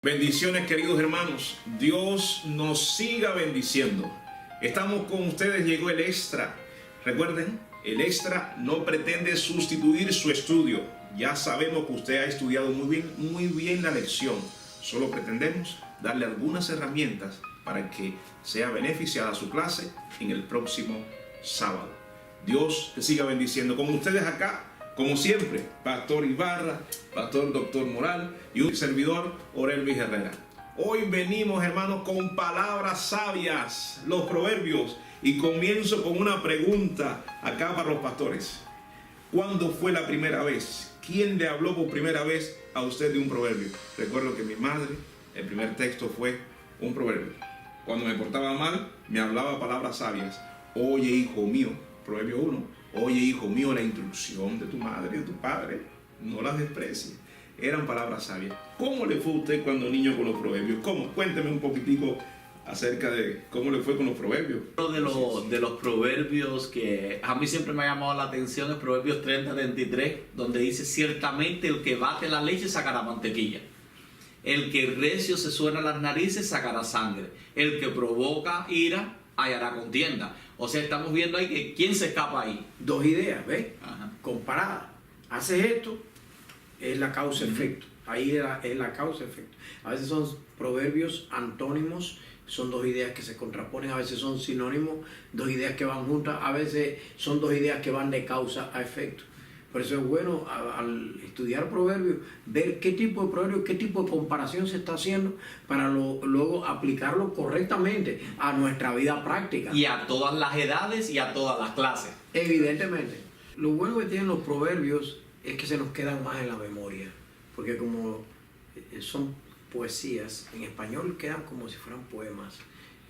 Bendiciones, queridos hermanos. Dios nos siga bendiciendo. Estamos con ustedes, llegó el extra. Recuerden, el extra no pretende sustituir su estudio. Ya sabemos que usted ha estudiado muy bien la lección. Solo pretendemos darle algunas herramientas para que sea beneficiada su clase en el próximo sábado. Dios te siga bendiciendo. Con ustedes acá, como siempre, Pastor Ibarra, Pastor Doctor Moral y un servidor, Orelvis Herrera. Hoy venimos, hermanos, con palabras sabias, los proverbios, y comienzo con una pregunta acá para los pastores. ¿Cuándo fue la primera vez? ¿Quién le habló por primera vez a usted de un proverbio? Recuerdo que mi madre, el primer texto fue un proverbio. Cuando me portaba mal, me hablaba palabras sabias. Oye, hijo mío, Proverbio 1. Oye, hijo mío, la instrucción de tu madre y de tu padre, no las desprecies. Eran palabras sabias. ¿Cómo le fue a usted cuando niño con los proverbios? ¿Cómo? Cuénteme un poquitico acerca de cómo le fue con los proverbios. Uno de los proverbios que a mí siempre me ha llamado la atención es Proverbios 30-33, donde dice: ciertamente el que bate la leche sacará mantequilla, el que recio se suena las narices sacará sangre, el que provoca ira hallará contienda. O sea, estamos viendo ahí que ¿quién se escapa ahí? Dos ideas, ¿ves? Ajá. Comparadas. Haces esto, es la causa-efecto. Ahí es la causa-efecto. A veces son proverbios antónimos, son dos ideas que se contraponen, a veces son sinónimos, dos ideas que van juntas, a veces son dos ideas que van de causa a efecto. Por eso es bueno al estudiar proverbios, ver qué tipo de proverbio, qué tipo de comparación se está haciendo para luego aplicarlo correctamente a nuestra vida práctica. Y a todas las edades y a todas las clases. Evidentemente. Lo bueno que tienen los proverbios es que se nos quedan más en la memoria, porque como son poesías, en español quedan como si fueran poemas.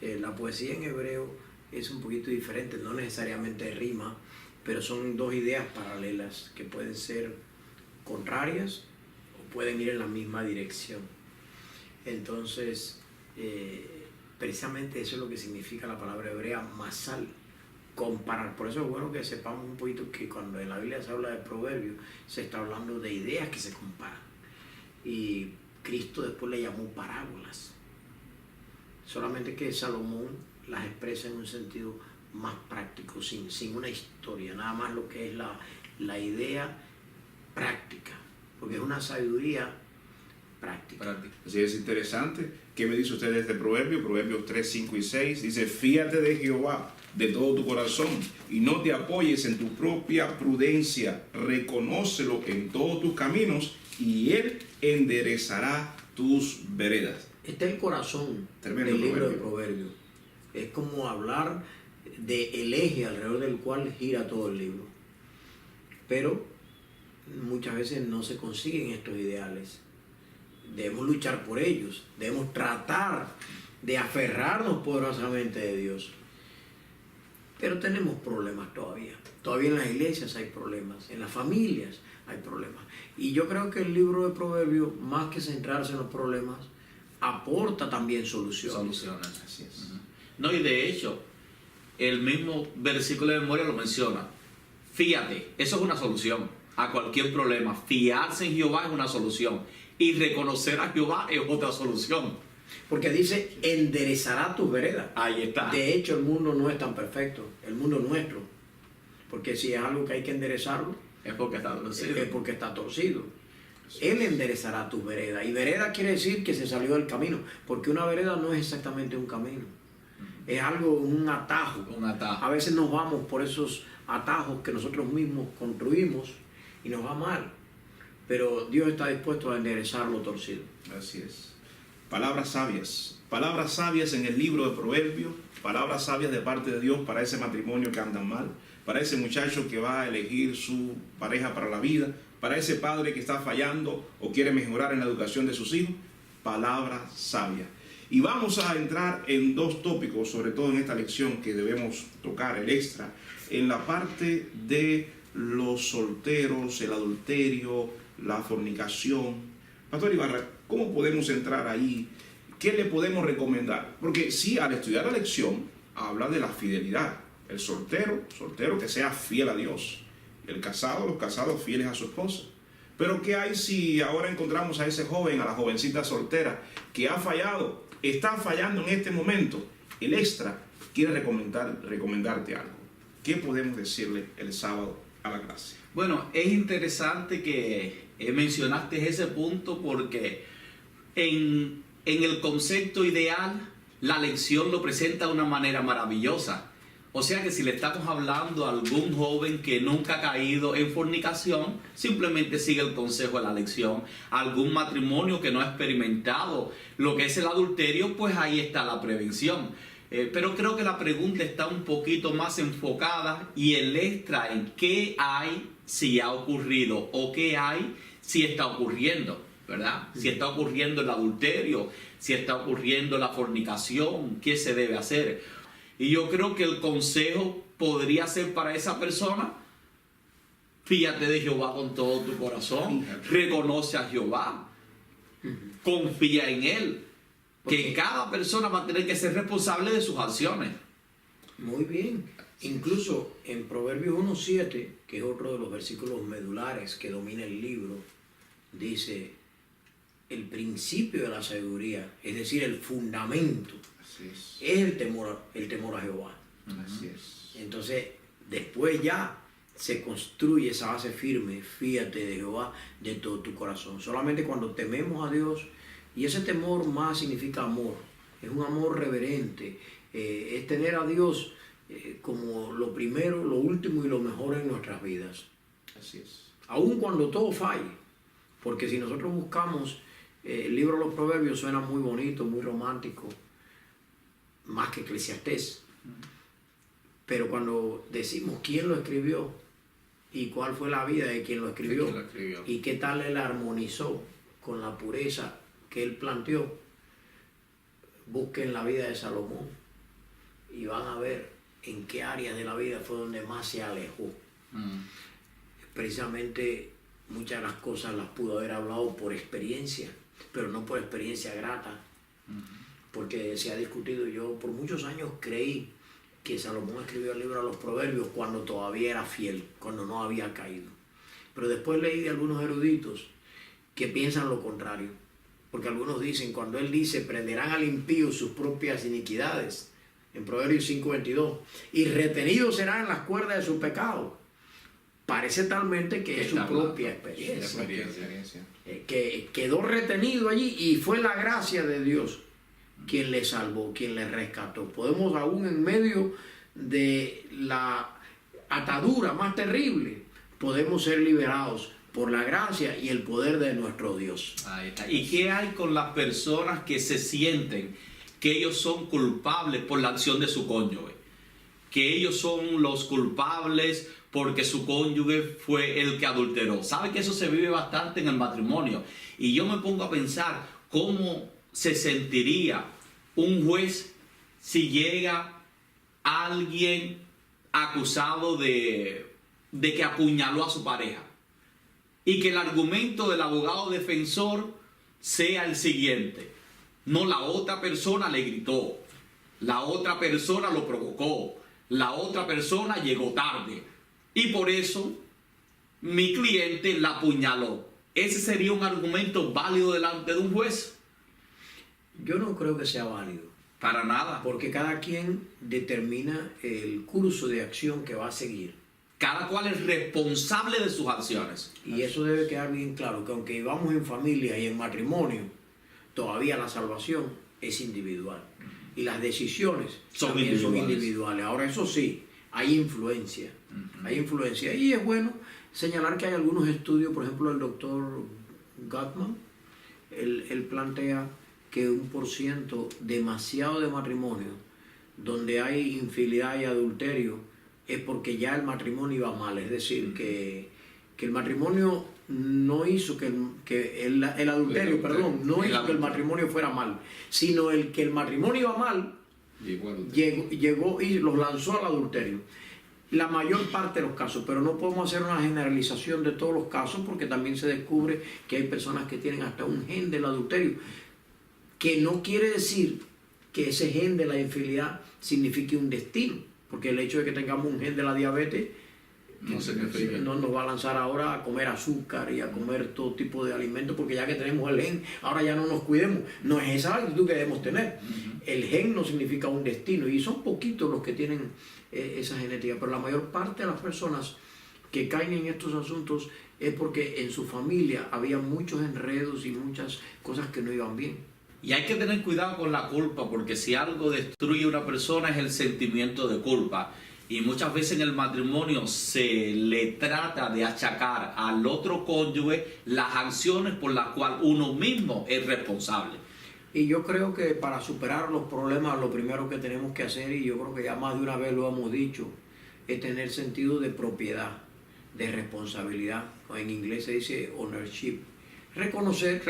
La poesía en hebreo es un poquito diferente, no necesariamente rima, pero son dos ideas paralelas que pueden ser contrarias o pueden ir en la misma dirección. Entonces, precisamente eso es lo que significa la palabra hebrea masal, comparar. Por eso es bueno que sepamos un poquito que cuando en la Biblia se habla de proverbios, se está hablando de ideas que se comparan. Y Cristo después le llamó parábolas. Solamente que Salomón las expresa en un sentido más práctico, sin una historia, nada más lo que es la idea práctica, porque es una sabiduría práctica. Así es interesante. ¿Qué me dice usted de este proverbio? Proverbios 3, 5 y 6 dice: fíate de Jehová de todo tu corazón y no te apoyes en tu propia prudencia, reconócelo en todos tus caminos y él enderezará tus veredas. Este es el corazón del libro de Proverbios. Es como hablar del eje alrededor del cual gira todo el libro. Pero muchas veces no se consiguen estos ideales. Debemos luchar por ellos. Debemos tratar de aferrarnos poderosamente de Dios. Pero tenemos problemas todavía. Todavía en las iglesias hay problemas. En las familias hay problemas. Y yo creo que el libro de Proverbios, más que centrarse en los problemas, aporta también soluciones. Así es. No, y de hecho, el mismo versículo de memoria lo menciona. Fíate, eso es una solución a cualquier problema. Fiarse en Jehová es una solución. Y reconocer a Jehová es otra solución. Porque dice, enderezará tus veredas. Ahí está. De hecho, el mundo no es tan perfecto. El mundo nuestro. Porque si es algo que hay que enderezarlo, es porque está torcido. Es porque está torcido. Él enderezará tus veredas. Y vereda quiere decir que se salió del camino. Porque una vereda no es exactamente un camino. Es algo, un atajo. Un atajo. A veces nos vamos por esos atajos que nosotros mismos construimos y nos va mal. Pero Dios está dispuesto a enderezar lo torcido. Así es. Palabras sabias en el libro de Proverbios, palabras sabias de parte de Dios para ese matrimonio que anda mal, para ese muchacho que va a elegir su pareja para la vida, para ese padre que está fallando o quiere mejorar en la educación de sus hijos. Palabras sabias. Y vamos a entrar en dos tópicos, sobre todo en esta lección que debemos tocar, el extra, en la parte de los solteros, el adulterio, la fornicación. Pastor Ibarra, ¿cómo podemos entrar ahí? ¿Qué le podemos recomendar? Porque sí, al estudiar la lección, habla de la fidelidad. El soltero que sea fiel a Dios. El casado, los casados fieles a su esposa. Pero ¿qué hay si ahora encontramos a ese joven, a la jovencita soltera, que ha fallado, está fallando en este momento? El extra quiere recomendarte algo. ¿Qué podemos decirle el sábado a la gracia? Bueno, es interesante que mencionaste ese punto porque en el concepto ideal la lección lo presenta de una manera maravillosa. O sea que si le estamos hablando a algún joven que nunca ha caído en fornicación, simplemente sigue el consejo de la lección. Algún matrimonio que no ha experimentado lo que es el adulterio, pues ahí está la prevención. Pero creo que la pregunta está un poquito más enfocada y el extra en qué hay si ha ocurrido o qué hay si está ocurriendo, ¿verdad? Si está ocurriendo el adulterio, si está ocurriendo la fornicación, ¿qué se debe hacer? Y yo creo que el consejo podría ser para esa persona: fíjate de Jehová con todo tu corazón, reconoce a Jehová, confía en Él, que cada persona va a tener que ser responsable de sus acciones. Muy bien. Incluso en Proverbios 1:7, que es otro de los versículos medulares que domina el libro, dice: el principio de la sabiduría, es decir, el fundamento, es el temor a Jehová. Así es. Entonces, después ya se construye esa base firme: fíjate de Jehová de todo tu corazón. Solamente cuando tememos a Dios, y ese temor más significa amor, es un amor reverente, es tener a Dios como lo primero, lo último y lo mejor en nuestras vidas. Así es. Aun cuando todo falle, porque si nosotros buscamos el libro de los Proverbios, suena muy bonito, muy romántico, más que Eclesiastés. Pero cuando decimos quién lo escribió y cuál fue la vida de quien lo escribió, y qué tal él armonizó con la pureza que él planteó, busquen la vida de Salomón y van a ver en qué áreas de la vida fue donde más se alejó. Precisamente muchas de las cosas las pudo haber hablado por experiencia, pero no por experiencia grata, porque se ha discutido. Yo por muchos años creí que Salomón escribió el libro de los Proverbios cuando todavía era fiel, cuando no había caído. Pero después leí de algunos eruditos que piensan lo contrario, porque algunos dicen, cuando él dice: prenderán al impío sus propias iniquidades, en Proverbios 5:22, y retenidos serán en las cuerdas de su pecado, parece talmente que es su propia experiencia. Que quedó retenido allí y fue la gracia de Dios quien le salvó, quien le rescató. Podemos, aún en medio de la atadura más terrible, podemos ser liberados por la gracia y el poder de nuestro Dios. Ahí está. ¿Y qué hay con las personas que se sienten que ellos son culpables por la acción de su cónyuge? Que ellos son los culpables porque su cónyuge fue el que adulteró. ¿Sabe que eso se vive bastante en el matrimonio? Y yo me pongo a pensar cómo se sentiría un juez si llega alguien acusado de que apuñaló a su pareja y que el argumento del abogado defensor sea el siguiente: no, la otra persona le gritó, la otra persona lo provocó, la otra persona llegó tarde y por eso mi cliente la apuñaló. ¿Ese sería un argumento válido delante de un juez? Yo no creo que sea válido. Para nada. Porque cada quien determina el curso de acción que va a seguir. Cada cual es responsable de sus acciones. Y eso debe quedar bien claro, que aunque vivamos en familia y en matrimonio, todavía la salvación es individual. Y las decisiones también son individuales. Ahora, eso sí, hay influencia. Hay influencia. Y es bueno señalar que hay algunos estudios, por ejemplo, el doctor Gottman, él plantea que 1% demasiado de matrimonio donde hay infidelidad y adulterio es porque ya el matrimonio iba mal. Es decir, que el matrimonio no hizo que el adulterio, no hizo que el matrimonio fuera mal, sino que el matrimonio iba mal, llegó y los lanzó al adulterio. La mayor parte de los casos, pero no podemos hacer una generalización de todos los casos, porque también se descubre que hay personas que tienen hasta un gen del adulterio, que no quiere decir que ese gen de la infidelidad signifique un destino, porque el hecho de que tengamos un gen de la diabetes No significa. No nos va a lanzar ahora a comer azúcar y a comer todo tipo de alimentos, porque ya que tenemos el gen, ahora ya no nos cuidemos. No es esa la actitud que debemos tener. El gen no significa un destino, y son poquitos los que tienen esa genética, pero la mayor parte de las personas que caen en estos asuntos es porque en su familia había muchos enredos y muchas cosas que no iban bien. Y hay que tener cuidado con la culpa, porque si algo destruye a una persona es el sentimiento de culpa. Y muchas veces en el matrimonio se le trata de achacar al otro cónyuge las acciones por las cuales uno mismo es responsable. Y yo creo que para superar los problemas, lo primero que tenemos que hacer, y yo creo que ya más de una vez lo hemos dicho, es tener sentido de propiedad, de responsabilidad. En inglés se dice ownership. Reconocer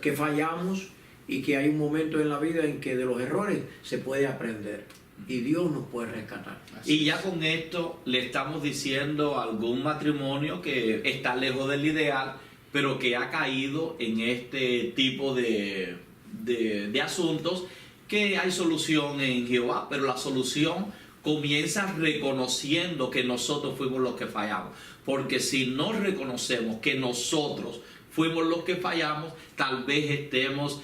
que fallamos y que hay un momento en la vida en que de los errores se puede aprender y Dios nos puede rescatar. Y ya con esto le estamos diciendo a algún matrimonio que está lejos del ideal, pero que ha caído en este tipo de asuntos, que hay solución en Jehová, pero la solución comienza reconociendo que nosotros fuimos los que fallamos. Porque si no reconocemos que nosotros fuimos los que fallamos, tal vez estemos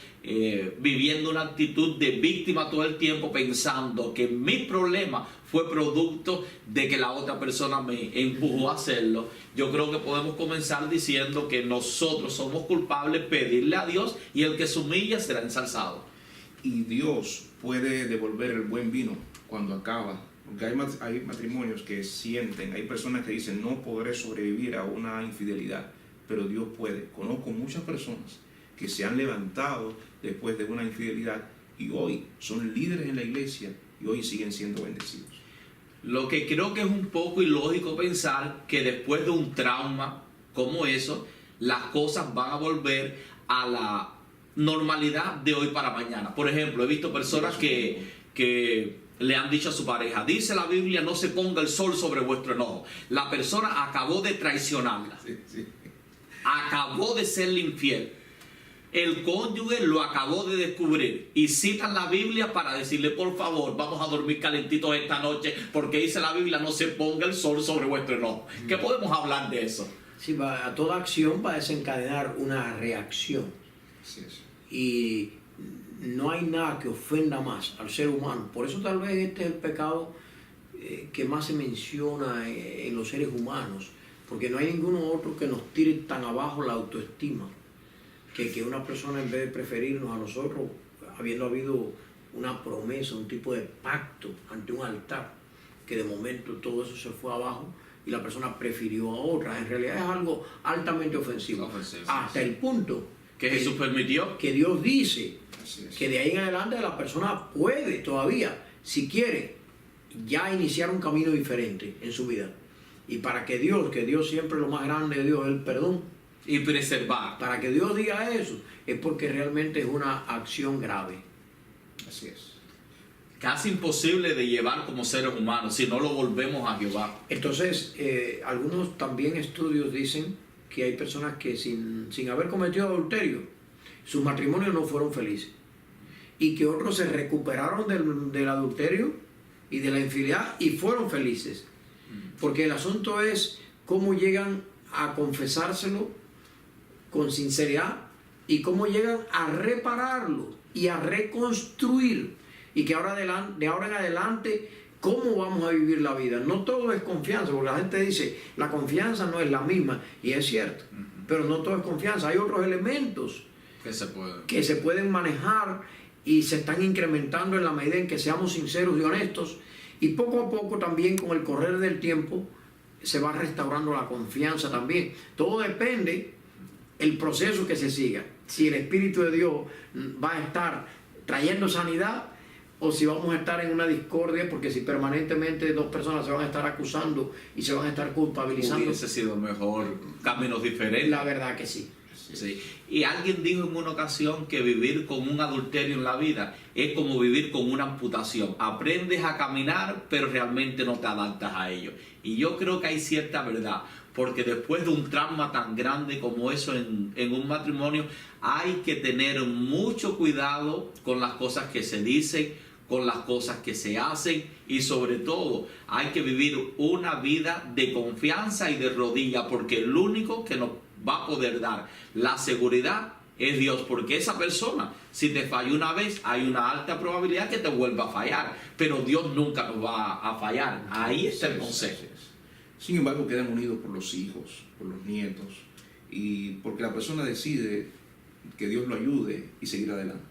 viviendo una actitud de víctima todo el tiempo, pensando que mi problema fue producto de que la otra persona me empujó a hacerlo. Yo creo que podemos comenzar diciendo que nosotros somos culpables, pedirle a Dios, y el que se humilla será ensalzado. Y Dios puede devolver el buen vino cuando acaba. Porque hay matrimonios que sienten, hay personas que dicen, no podré sobrevivir a una infidelidad, pero Dios puede. Conozco muchas personas que se han levantado después de una infidelidad y hoy son líderes en la iglesia y hoy siguen siendo bendecidos. Lo que creo que es un poco ilógico pensar que después de un trauma como eso, las cosas van a volver a la normalidad de hoy para mañana. Por ejemplo, he visto personas que le han dicho a su pareja, dice la Biblia, no se ponga el sol sobre vuestro enojo. La persona acabó de traicionarla. Sí. Acabó de serle infiel. El cónyuge lo acabó de descubrir y citan la Biblia para decirle, por favor, vamos a dormir calentitos esta noche, porque dice la Biblia, no se ponga el sol sobre vuestro enojo. ¿Qué podemos hablar de eso? Sí, a toda acción va a desencadenar una reacción. Así es. Y no hay nada que ofenda más al ser humano. Por eso tal vez este es el pecado que más se menciona en los seres humanos, porque no hay ninguno otro que nos tire tan abajo la autoestima que una persona, en vez de preferirnos a nosotros, habiendo habido una promesa, un tipo de pacto ante un altar, que de momento todo eso se fue abajo y la persona prefirió a otra. En realidad es algo altamente ofensivo. Hasta el punto que Jesús permitió, que Dios dice Así es. que de ahí en adelante la persona puede todavía, si quiere, ya iniciar un camino diferente en su vida. Y para que Dios siempre, lo más grande de Dios es el perdón, y preservar. para que Dios diga eso, es porque realmente es una acción grave. Así es. Casi imposible de llevar como seres humanos si no lo volvemos a Jehová. Entonces, algunos también estudios dicen que hay personas que sin haber cometido adulterio, sus matrimonios no fueron felices. Y que otros se recuperaron del adulterio y de la infidelidad y fueron felices. Porque el asunto es cómo llegan a confesárselo con sinceridad y cómo llegan a repararlo y a reconstruir. Y que de ahora en adelante, ¿cómo vamos a vivir la vida? No todo es confianza, porque la gente dice, la confianza no es la misma, y es cierto, pero no todo es confianza. Hay otros elementos que se pueden manejar y se están incrementando en la medida en que seamos sinceros y honestos, y poco a poco también con el correr del tiempo se va restaurando la confianza también. Todo depende el proceso que se siga, si el Espíritu de Dios va a estar trayendo sanidad o si vamos a estar en una discordia, porque si permanentemente dos personas se van a estar acusando y se van a estar culpabilizando. Hubiese sido mejor caminos diferentes. La verdad que sí. Sí. Y alguien dijo en una ocasión que vivir con un adulterio en la vida es como vivir con una amputación. Aprendes a caminar, pero realmente no te adaptas a ello. Y yo creo que hay cierta verdad, porque después de un trauma tan grande como eso en un matrimonio, hay que tener mucho cuidado con las cosas que se dicen, con las cosas que se hacen y sobre todo hay que vivir una vida de confianza y de rodilla, porque el único que nos va a poder dar la seguridad es Dios, porque esa persona, si te falló una vez, hay una alta probabilidad que te vuelva a fallar, pero Dios nunca nos va a fallar. Ahí está el consejo. Sin embargo, quedan unidos por los hijos, por los nietos, y porque la persona decide que Dios lo ayude y seguir adelante.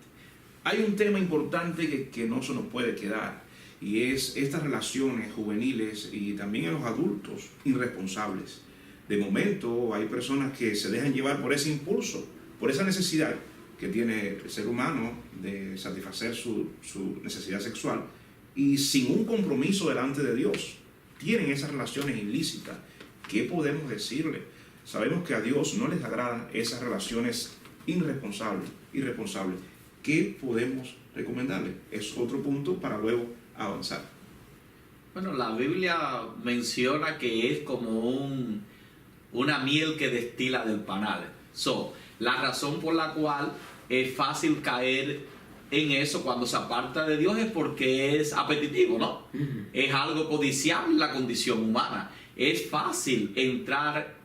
Hay un tema importante que no se nos puede quedar, y es estas relaciones juveniles y también en los adultos irresponsables. De momento hay personas que se dejan llevar por ese impulso, por esa necesidad que tiene el ser humano de satisfacer su necesidad sexual, y sin un compromiso delante de Dios tienen esas relaciones ilícitas. ¿Qué podemos decirle? Sabemos que a Dios no les agradan esas relaciones irresponsables. ¿Qué podemos recomendarle? Es otro punto para luego avanzar. Bueno, la Biblia menciona que es como una miel que destila del panal. La razón por la cual es fácil caer en eso cuando se aparta de Dios es porque es apetitivo, ¿no? Es algo codiciable en la condición humana. Es fácil entrar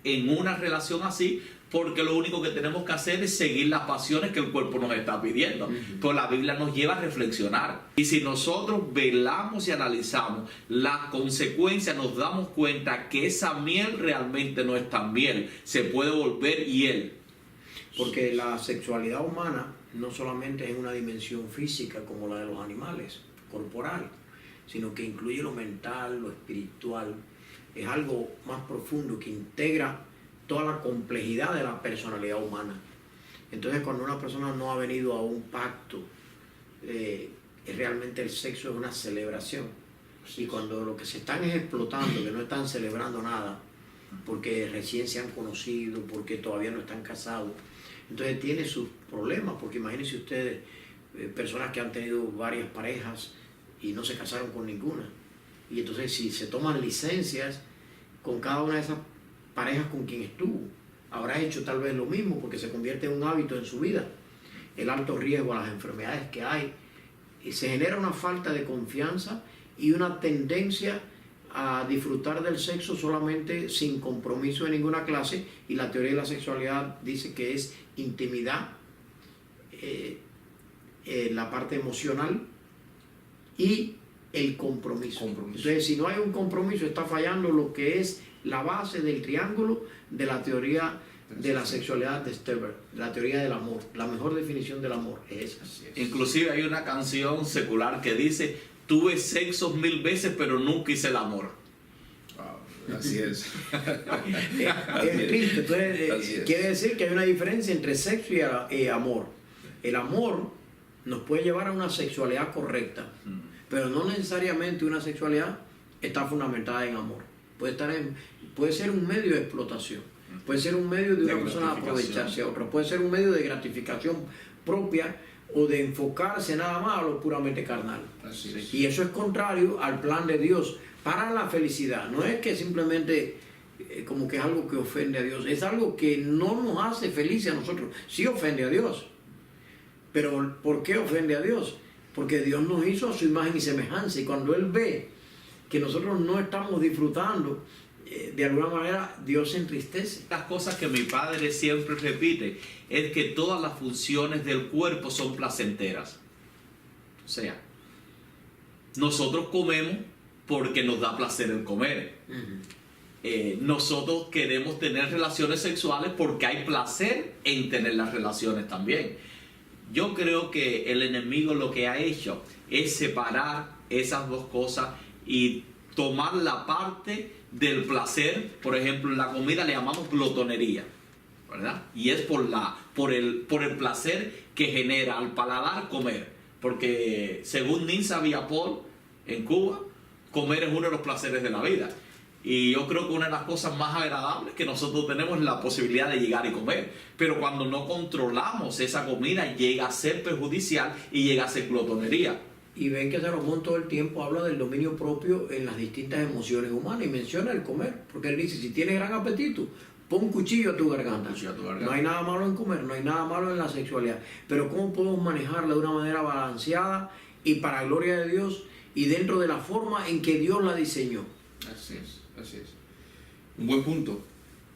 en una relación así porque lo único que tenemos que hacer es seguir las pasiones que el cuerpo nos está pidiendo. Pero la Biblia nos lleva a reflexionar. Y si nosotros velamos y analizamos las consecuencias, nos damos cuenta que esa miel realmente no es tan miel. Se puede volver hiel. Porque la sexualidad humana no solamente es una dimensión física como la de los animales, corporal, sino que incluye lo mental, lo espiritual. Es algo más profundo que integra toda la complejidad de la personalidad humana. Entonces, cuando una persona no ha venido a un pacto, realmente el sexo es una celebración. Y cuando lo que se están es explotando, que no están celebrando nada, porque recién se han conocido, porque todavía no están casados, entonces tiene sus problemas, porque imagínense ustedes, personas que han tenido varias parejas y no se casaron con ninguna. Y entonces si se toman licencias con cada una de esas parejas con quien estuvo, habrá hecho tal vez lo mismo, porque se convierte en un hábito en su vida. El alto riesgo a las enfermedades que hay, y se genera una falta de confianza y una tendencia a disfrutar del sexo solamente sin compromiso de ninguna clase, y la teoría de la sexualidad dice que es intimidad, la parte emocional y el compromiso. Entonces, si no hay un compromiso, está fallando lo que es la base del triángulo de la teoría de la sexualidad de Sterber, la teoría del amor. La mejor definición del amor es esa. Inclusive hay una canción secular que dice: tuve sexo 1000 veces, pero nunca hice el amor. Wow, así es. Es triste. Entonces, quiere decir que hay una diferencia entre sexo y amor. El amor nos puede llevar a una sexualidad correcta, pero no necesariamente una sexualidad está fundamentada en amor. Puede ser un medio de explotación, puede ser un medio de una persona aprovecharse a otra, puede ser un medio de gratificación propia o de enfocarse nada más a lo puramente carnal. Así es. Y eso es contrario al plan de Dios para la felicidad. No es que simplemente como que es algo que ofende a Dios, es algo que no nos hace felices a nosotros. Sí ofende a Dios, pero ¿por qué ofende a Dios? Porque Dios nos hizo a su imagen y semejanza, y cuando Él ve que nosotros no estamos disfrutando, de alguna manera Dios se entristece. Las cosas que mi padre siempre repite es que todas las funciones del cuerpo son placenteras. O sea, nosotros comemos porque nos da placer el comer. Nosotros queremos tener relaciones sexuales porque hay placer en tener las relaciones también. Yo creo que el enemigo lo que ha hecho es separar esas dos cosas y tomar la parte del placer. Por ejemplo, en la comida le llamamos glotonería, ¿verdad? Y es por el placer que genera al paladar comer. Porque según Ninsa Viapol, en Cuba, comer es uno de los placeres de la vida. Y yo creo que una de las cosas más agradables que nosotros tenemos es la posibilidad de llegar y comer. Pero cuando no controlamos esa comida, llega a ser perjudicial y llega a ser glotonería. Y ven que Salomón todo el tiempo habla del dominio propio en las distintas emociones humanas y menciona el comer. Porque él dice, si tienes gran apetito, pon un cuchillo a tu garganta. No hay nada malo en comer, no hay nada malo en la sexualidad. Pero ¿cómo podemos manejarla de una manera balanceada y para gloria de Dios y dentro de la forma en que Dios la diseñó. Así es, así es. Un buen punto,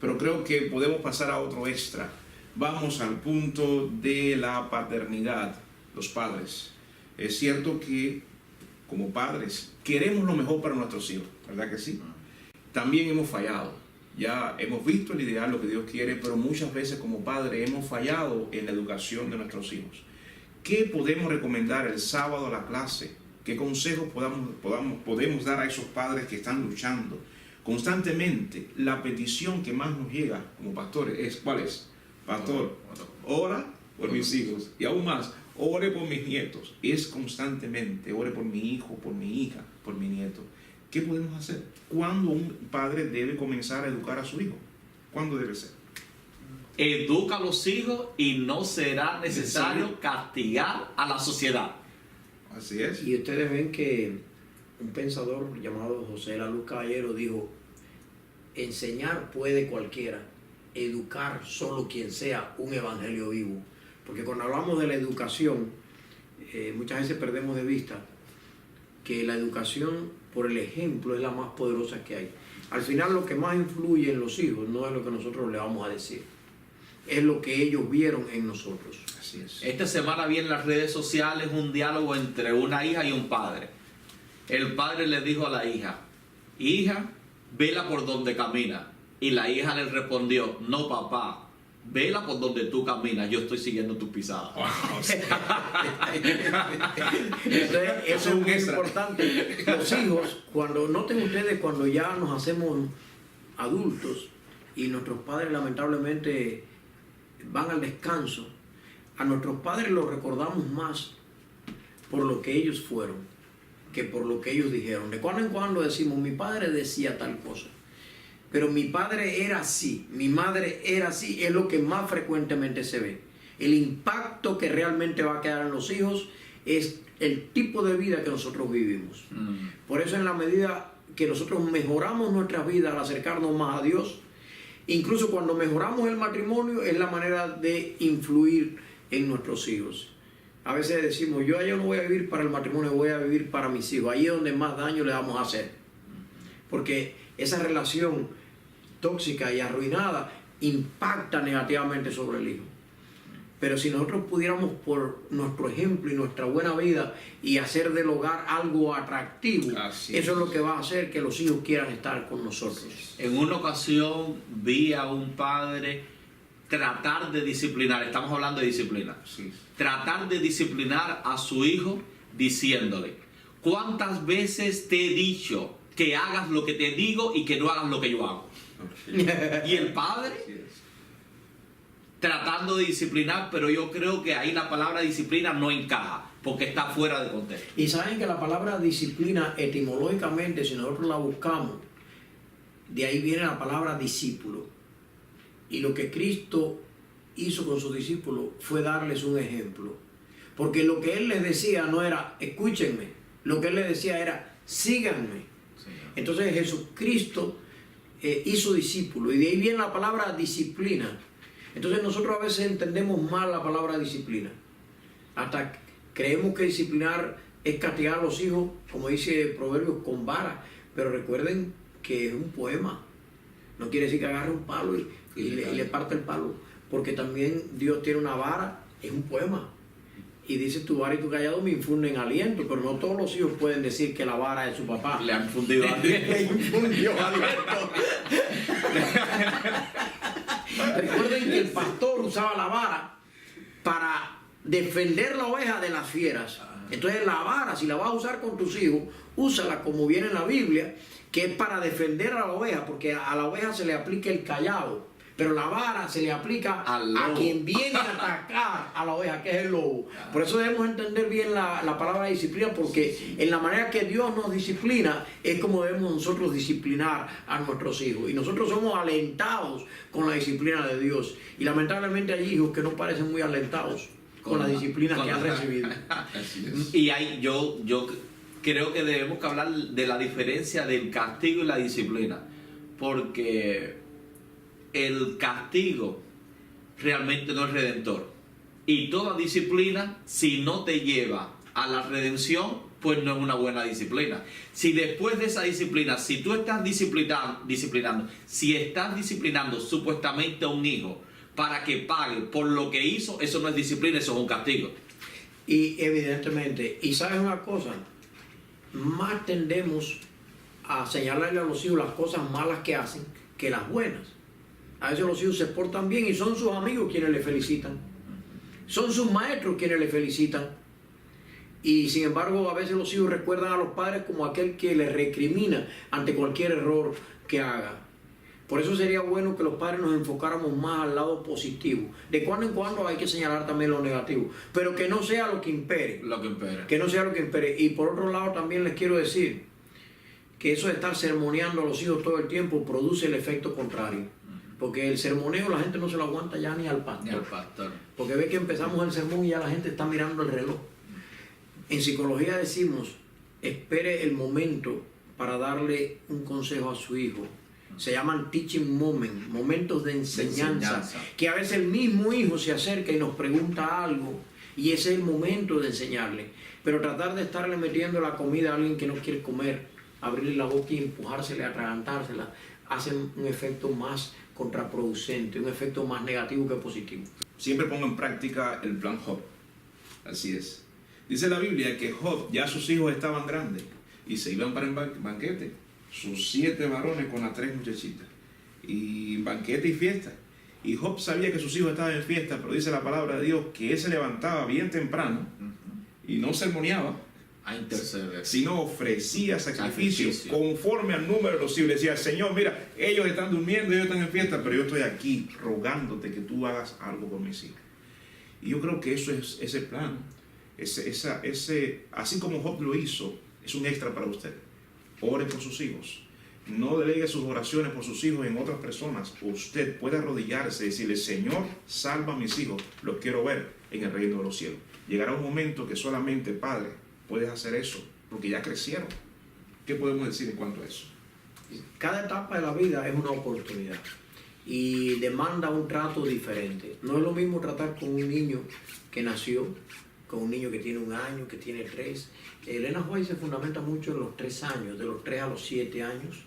pero creo que podemos pasar a otro extra. Vamos al punto de la paternidad, los padres. Es cierto que como padres queremos lo mejor para nuestros hijos, ¿verdad que sí? También hemos fallado. Ya hemos visto el ideal, lo que Dios quiere, pero muchas veces como padres hemos fallado en la educación de nuestros hijos. ¿Qué podemos recomendar el sábado a la clase? ¿Qué consejos podemos dar a esos padres que están luchando constantemente? La petición que más nos llega como pastores es, ¿cuál es? Pastor, ora por mis hijos y aún más, ore por mis nietos. Es constantemente, ore por mi hijo, por mi hija, por mi nieto. ¿Qué podemos hacer? ¿Cuándo un padre debe comenzar a educar a su hijo? ¿Cuándo debe ser? Educa a los hijos y no será necesario castigar a la sociedad. Así es. Y ustedes ven que un pensador llamado José de la Luz Caballero dijo: enseñar puede cualquiera, educar solo quien sea un evangelio vivo. Porque cuando hablamos de la educación, muchas veces perdemos de vista que la educación por el ejemplo es la más poderosa que hay. Al final lo que más influye en los hijos no es lo que nosotros le vamos a decir, es lo que ellos vieron en nosotros. Así es. Esta semana vi en las redes sociales un diálogo entre una hija y un padre. El padre le dijo a la hija: hija, vela por donde camina. Y la hija le respondió: no, papá, vela por donde tú caminas, yo estoy siguiendo tus pisadas. Entonces, eso es muy importante. Los hijos, noten ustedes, cuando ya nos hacemos adultos y nuestros padres lamentablemente van al descanso, a nuestros padres los recordamos más por lo que ellos fueron que por lo que ellos dijeron. De cuando en cuando decimos: mi padre decía tal cosa, pero mi padre era así, mi madre era así. Es lo que más frecuentemente se ve. El impacto que realmente va a quedar en los hijos es el tipo de vida que nosotros vivimos. Por eso, en la medida que nosotros mejoramos nuestras vidas al acercarnos más a Dios, incluso cuando mejoramos el matrimonio, es la manera de influir en nuestros hijos. A veces decimos: yo no voy a vivir para el matrimonio, voy a vivir para mis hijos. Ahí es donde más daño le vamos a hacer, porque esa relación tóxica y arruinada impacta negativamente sobre el hijo. Pero si nosotros pudiéramos, por nuestro ejemplo y nuestra buena vida, y hacer del hogar algo atractivo, eso es lo que va a hacer que los hijos quieran estar con nosotros. En una ocasión vi a un padre tratar de disciplinar, estamos hablando de disciplina, tratar de disciplinar a su hijo diciéndole: ¿cuántas veces te he dicho que hagas lo que te digo y que no hagas lo que yo hago? Y el padre tratando de disciplinar, pero yo creo que ahí la palabra disciplina no encaja, porque está fuera de contexto. Y saben que la palabra disciplina, etimológicamente, si nosotros la buscamos, de ahí viene la palabra discípulo. Y lo que Cristo hizo con sus discípulos fue darles un ejemplo. Porque lo que Él les decía no era: escúchenme. Lo que Él les decía era: síganme. Entonces Jesucristo hizo discípulo, y de ahí viene la palabra disciplina. Entonces nosotros a veces entendemos mal la palabra disciplina. Hasta creemos que disciplinar es castigar a los hijos, como dice Proverbios, con vara. Pero recuerden que es un poema. No quiere decir que agarre un palo y le parte el palo. Porque también Dios tiene una vara, es un poema. Y dice: tu vara y tu callado me infunden aliento. Pero no todos los hijos pueden decir que la vara es su papá. Le han infundido aliento. Le infundió aliento. Recuerden que el pastor usaba la vara para defender la oveja de las fieras. Entonces la vara, si la vas a usar con tus hijos, úsala como viene en la Biblia, que es para defender a la oveja, porque a la oveja se le aplica el callado, pero la vara se le aplica a quien viene a atacar a la oveja, que es el lobo. Por eso debemos entender bien la palabra disciplina, porque en la manera que Dios nos disciplina es como debemos nosotros disciplinar a nuestros hijos. Y nosotros somos alentados con la disciplina de Dios. Y lamentablemente hay hijos que no parecen muy alentados con la disciplina que han recibido. Y yo creo que debemos que hablar de la diferencia del castigo y la disciplina, porque el castigo realmente no es redentor, y toda disciplina, si no te lleva a la redención, pues no es una buena disciplina. Si después de esa disciplina, si tú estás disciplinando, si estás disciplinando supuestamente a un hijo para que pague por lo que hizo, eso no es disciplina, eso es un castigo. Y evidentemente, y sabes una cosa, más tendemos a señalarle a los hijos las cosas malas que hacen que las buenas. A veces los hijos se portan bien y son sus amigos quienes le felicitan, son sus maestros quienes le felicitan, y sin embargo a veces los hijos recuerdan a los padres como aquel que les recrimina ante cualquier error que haga. Por eso sería bueno que los padres nos enfocáramos más al lado positivo. De cuando en cuando hay que señalar también lo negativo, pero que no sea lo que impere. Lo que impere. Que no sea lo que impere. Y por otro lado también les quiero decir que eso de estar sermoneando a los hijos todo el tiempo produce el efecto contrario. Porque el sermoneo la gente no se lo aguanta ya ni al pastor. Ni al pastor. Porque ve que empezamos el sermón y ya la gente está mirando el reloj. En psicología decimos, espere el momento para darle un consejo a su hijo. Se llaman teaching moments, momentos de enseñanza, que a veces el mismo hijo se acerca y nos pregunta algo y ese es el momento de enseñarle. Pero tratar de estarle metiendo la comida a alguien que no quiere comer, abrirle la boca y empujársela, atragantársela, hace un efecto más contraproducente, un efecto más negativo que positivo. Siempre pongo en práctica el plan Job. Así es. Dice la Biblia que Job, ya sus hijos estaban grandes y se iban para el banquete. Sus 7 varones con las 3 muchachitas. Y banquete y fiesta. Y Job sabía que sus hijos estaban en fiesta, pero dice la palabra de Dios que él se levantaba bien temprano y no sermoneaba, A interceder. sino ofrecía sacrificios conforme al número de los hijos. Decía, Señor, mira, ellos están durmiendo, ellos están en fiesta, pero yo estoy aquí rogándote que tú hagas algo por mis hijos. Y yo creo que eso es ese plan. Así como Job lo hizo, es un extra para usted. Ore por sus hijos. No delegue sus oraciones por sus hijos en otras personas. Usted puede arrodillarse y decirle, Señor, salva a mis hijos, los quiero ver en el reino de los cielos. Llegará un momento que solamente, Padre, puedes hacer eso, porque ya crecieron. ¿Qué podemos decir en cuanto a eso? Cada etapa de la vida es una oportunidad y demanda un trato diferente. No es lo mismo tratar con un niño que nació, con un niño que tiene 1 año, que tiene 3. Elena White se fundamenta mucho en los 3 años, de los 3 a los 7 años.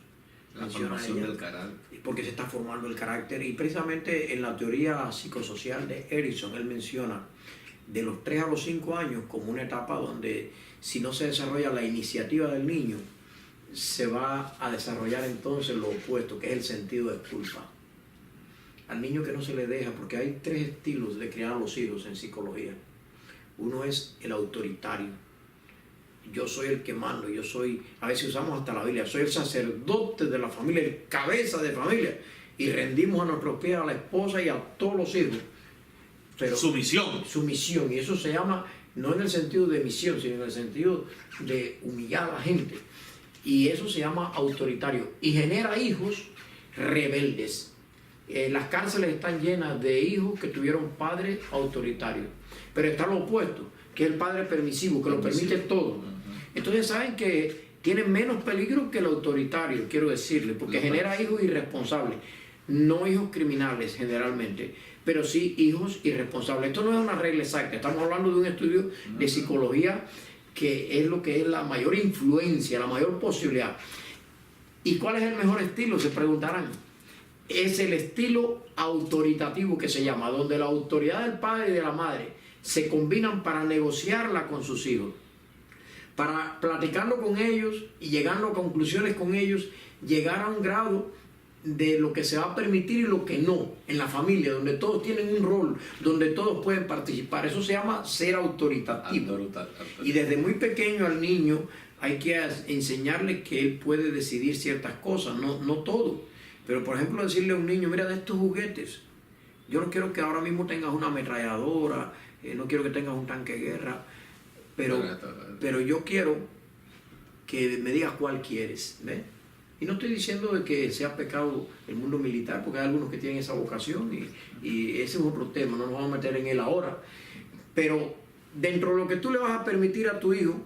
La formación del carácter. Porque se está formando el carácter. Y precisamente en la teoría psicosocial de Erickson, él menciona de los 3 a los 5 años como una etapa donde si no se desarrolla la iniciativa del niño, se va a desarrollar entonces lo opuesto, que es el sentido de culpa. Al niño que no se le deja, porque hay 3 estilos de criar a los hijos en psicología. Uno es el autoritario. Yo soy el que mando, yo soy, a veces usamos hasta la Biblia, soy el sacerdote de la familia, el cabeza de familia, y rendimos a nuestros pies a la esposa y a todos los hijos. Pero Sumisión. Sumisión, y eso se llama, no en el sentido de misión, sino en el sentido de humillar a la gente. Y eso se llama autoritario, y genera hijos rebeldes. Las cárceles están llenas de hijos que tuvieron padres autoritarios, pero está lo opuesto, que es el padre permisivo, que lo permite todo. Entonces saben que tienen menos peligro que el autoritario, quiero decirle, porque genera hijos irresponsables, no hijos criminales generalmente, pero sí hijos irresponsables. Esto no es una regla exacta, estamos hablando de un estudio de psicología que es lo que es la mayor influencia, la mayor posibilidad. ¿Y cuál es el mejor estilo? Se preguntarán. Es el estilo autoritativo que se llama, donde la autoridad del padre y de la madre se combinan para negociarla con sus hijos, para platicando con ellos y llegando a conclusiones con ellos, llegar a un grado de lo que se va a permitir y lo que no en la familia, donde todos tienen un rol, donde todos pueden participar. Eso se llama ser autoritativo. Y desde muy pequeño al niño hay que enseñarle que él puede decidir ciertas cosas, no todo. Pero por ejemplo decirle a un niño, mira, de estos juguetes, yo no quiero que ahora mismo tengas una ametralladora, no quiero que tengas un tanque de guerra, pero yo quiero que me digas cuál quieres, ¿ves? Y no estoy diciendo de que sea pecado el mundo militar, porque hay algunos que tienen esa vocación y ese es otro tema, no nos vamos a meter en él ahora. Pero dentro de lo que tú le vas a permitir a tu hijo,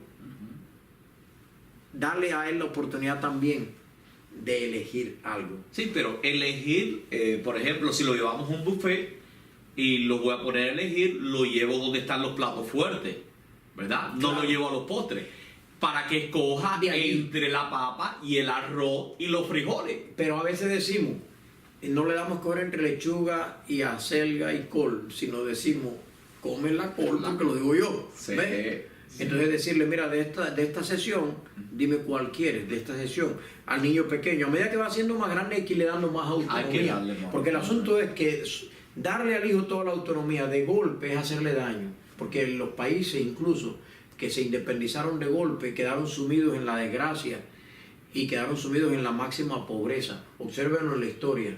darle a él la oportunidad también de elegir algo. Sí, pero elegir, por ejemplo, si lo llevamos a un buffet y lo voy a poner a elegir, lo llevo donde están los platos fuertes. ¿verdad? No Claro. lo llevo a los postres. Para que escoja De allí. entre la papa y el arroz y los frijoles. Pero a veces decimos, no le damos comer entre lechuga y acelga y col, sino decimos, come la col, porque lo digo yo. Sí, ¿ves? sí. Entonces decirle, mira, de esta sesión, dime cuál quieres de esta sesión. Al niño pequeño, a medida que va siendo más grande hay que irle dando más autonomía. darle más Porque el autonomía. asunto es que darle al hijo toda la autonomía de golpe es hacerle daño. Porque en los países incluso que se independizaron de golpe quedaron sumidos en la desgracia y quedaron sumidos en la máxima pobreza. Obsérvenlo en la historia.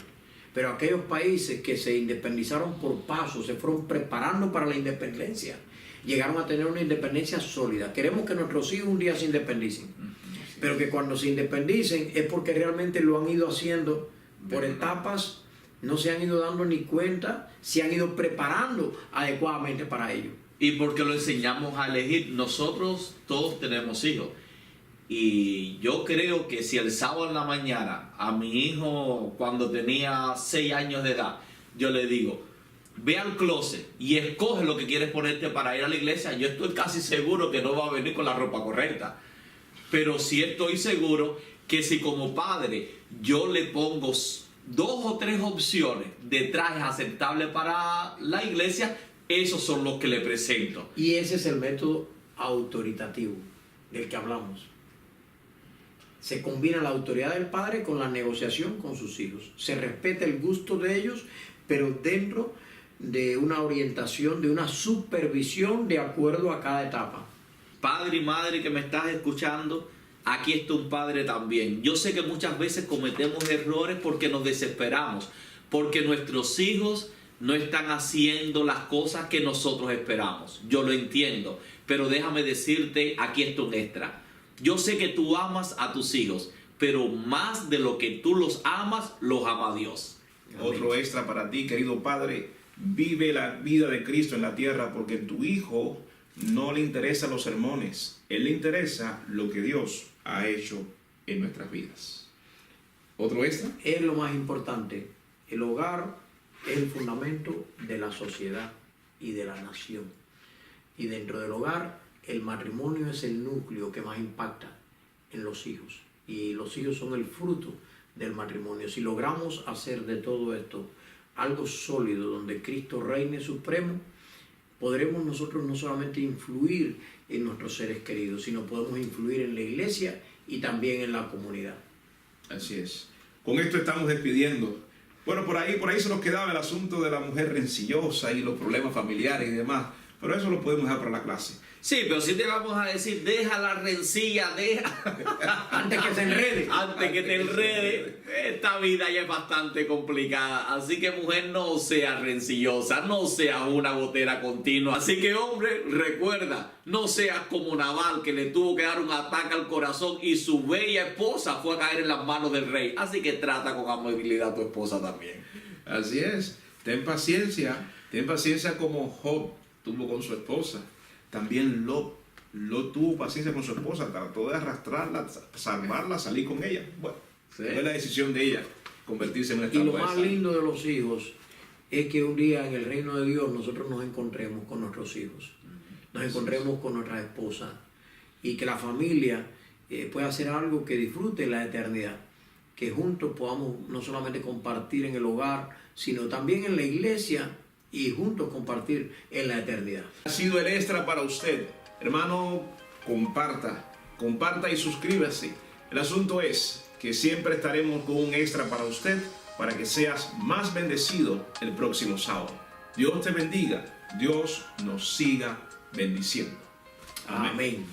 Pero aquellos países que se independizaron por pasos, se fueron preparando para la independencia, llegaron a tener una independencia sólida. Queremos que nuestros hijos un día se independicen, pero que cuando se independicen es porque realmente lo han ido haciendo por etapas, no se han ido dando ni cuenta, se han ido preparando adecuadamente para ello. Y porque lo enseñamos a elegir. Nosotros todos tenemos hijos. Y yo creo que si el sábado en la mañana a mi hijo, cuando tenía 6 años de edad, yo le digo, ve al closet y escoge lo que quieres ponerte para ir a la iglesia, yo estoy casi seguro que no va a venir con la ropa correcta. Pero sí estoy seguro que si como padre yo le pongo 2 o 3 opciones de trajes aceptables para la iglesia, esos son los que le presento. Y ese es el método autoritativo del que hablamos. Se combina la autoridad del padre con la negociación con sus hijos. Se respeta el gusto de ellos, pero dentro de una orientación, de una supervisión de acuerdo a cada etapa. Padre y madre que me estás escuchando, aquí está un padre también. Yo sé que muchas veces cometemos errores porque nos desesperamos, porque nuestros hijos no están haciendo las cosas que nosotros esperamos. Yo lo entiendo, pero déjame decirte, aquí está un extra. Yo sé que tú amas a tus hijos, pero más de lo que tú los amas, los ama Dios. Otro extra para ti, querido padre, vive la vida de Cristo en la tierra, porque tu hijo no le interesan los sermones, él le interesa lo que Dios ha hecho en nuestras vidas. Otro extra. Es lo más importante. El hogar es el fundamento de la sociedad y de la nación. Y dentro del hogar, el matrimonio es el núcleo que más impacta en los hijos. Y los hijos son el fruto del matrimonio. Si logramos hacer de todo esto algo sólido, donde Cristo reine supremo, podremos nosotros no solamente influir en nuestros seres queridos, sino podemos influir en la iglesia y también en la comunidad. Así es. Con esto estamos despidiendo. Bueno, por ahí se nos quedaba el asunto de la mujer rencillosa y los problemas familiares y demás, pero eso lo podemos dejar para la clase. Sí, pero si te vamos a decir, deja la rencilla, deja. Antes que se enrede. Antes que te enrede. Esta vida ya es bastante complicada. Así que, mujer, no seas rencillosa, no seas una gotera continua. Así que, hombre, recuerda, no seas como Nabal, que le tuvo que dar un ataque al corazón y su bella esposa fue a caer en las manos del rey. Así que trata con amabilidad a tu esposa también. Así es. Ten paciencia como Job tuvo con su esposa. También Lot tuvo paciencia con su esposa, trató de arrastrarla, salvarla, salir con ella. Bueno, Sí. fue la decisión de ella, convertirse en una Y lo estatua de más sal. lindo de los hijos es que un día en el reino de Dios nosotros nos encontremos con nuestros hijos, nos encontremos con nuestra esposa y que la familia pueda hacer algo que disfrute la eternidad, que juntos podamos no solamente compartir en el hogar, sino también en la iglesia y juntos compartir en la eternidad. Ha sido el extra para usted. Hermano, comparta y suscríbase. El asunto es que siempre estaremos con un extra para usted, para que seas más bendecido el próximo sábado. Dios te bendiga, Dios nos siga bendiciendo. Amén.